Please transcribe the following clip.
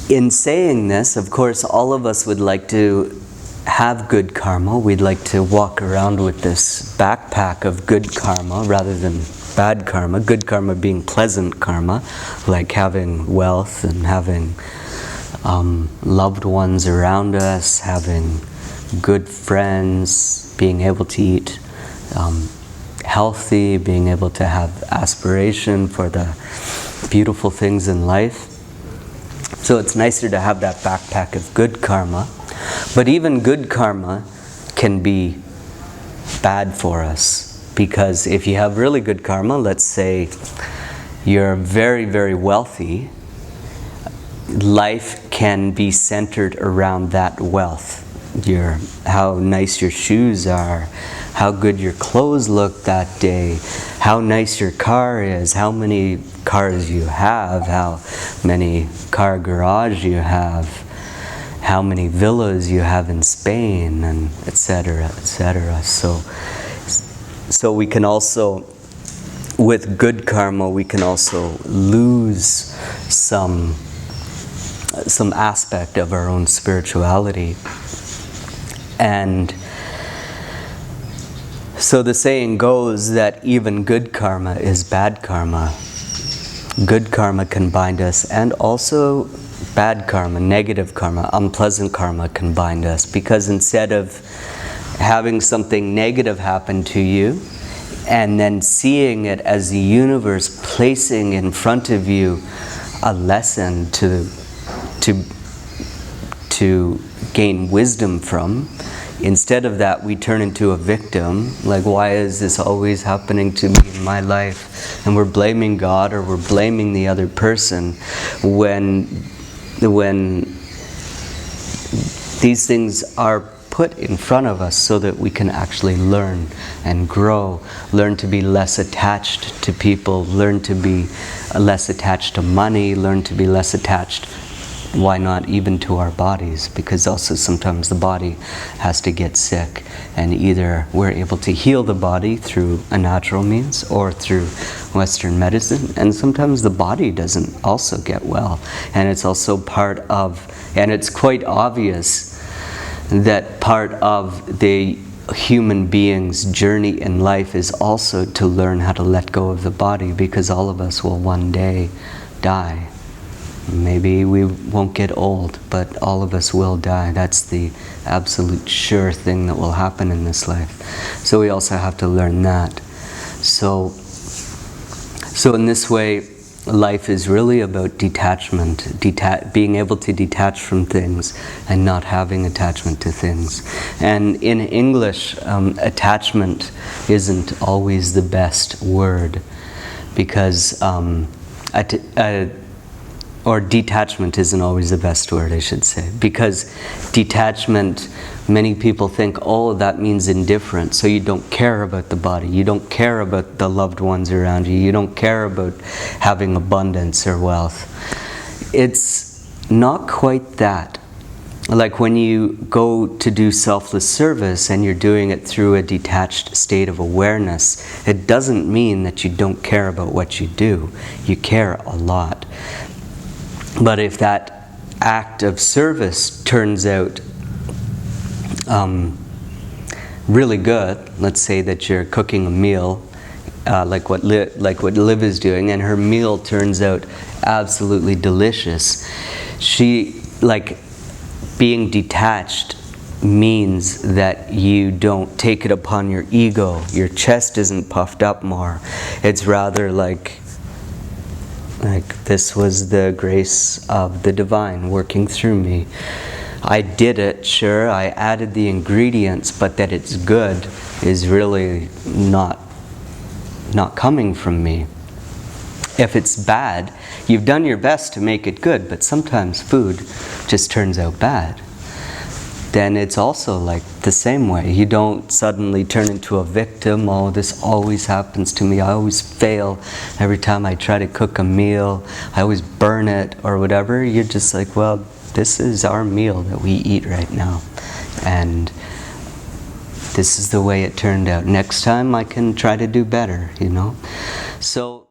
in saying this, of course, all of us would like to have good karma. We'd like to walk around with this backpack of good karma rather than bad karma. Good karma being pleasant karma, like having wealth and having loved ones around us, having good friends, being able to eat healthy, being able to have aspiration for the beautiful things in life. So it's nicer to have that backpack of good karma. But even good karma can be bad for us, because if you have really good karma, let's say you're very, very wealthy, life can be centered around that wealth. How nice your shoes are, how good your clothes look that day, how nice your car is, how many cars you have, how many car garage you have, how many villas you have in Spain, and etc., etc. So we can also, with good karma, we can also lose some aspect of our own spirituality. And so the saying goes that even good karma is bad karma. Good karma can bind us, and also bad karma, negative karma, unpleasant karma can bind us, because instead of having something negative happen to you and then seeing it as the universe placing in front of you a lesson to gain wisdom from, instead of that we turn into a victim, like, why is this always happening to me in my life? And we're blaming God or we're blaming the other person, when these things are put in front of us so that we can actually learn and grow, learn to be less attached to people, learn to be less attached to money, learn to be less attached, why not even to our bodies, because also sometimes the body has to get sick, and either we're able to heal the body through a natural means or through Western medicine, and sometimes the body doesn't also get well. And it's also part of, and it's quite obvious that part of the human being's journey in life is also to learn how to let go of the body, because all of us will one day die. Maybe we won't get old, but all of us will die. That's the absolute sure thing that will happen in this life. So we also have to learn that. So in this way, life is really about detachment, being able to detach from things and not having attachment to things. And in English, attachment isn't always the best word, because or detachment isn't always the best word, I should say. Because detachment, many people think, oh, that means indifference. So you don't care about the body. You don't care about the loved ones around you. You don't care about having abundance or wealth. It's not quite that. Like when you go to do selfless service and you're doing it through a detached state of awareness, it doesn't mean that you don't care about what you do. You care a lot. But if that act of service turns out really good, let's say that you're cooking a meal, like what Liv is doing, and her meal turns out absolutely delicious. Being detached means that you don't take it upon your ego. Your chest isn't puffed up more. It's rather like this was the grace of the divine working through me. I did it, sure, I added the ingredients, but that it's good is really not coming from me. If it's bad, you've done your best to make it good, but sometimes food just turns out bad. Then it's also like the same way. You don't suddenly turn into a victim. Oh, this always happens to me. I always fail every time I try to cook a meal. I always burn it or whatever. You're just like, well, this is our meal that we eat right now. And this is the way it turned out. Next time I can try to do better, you know? So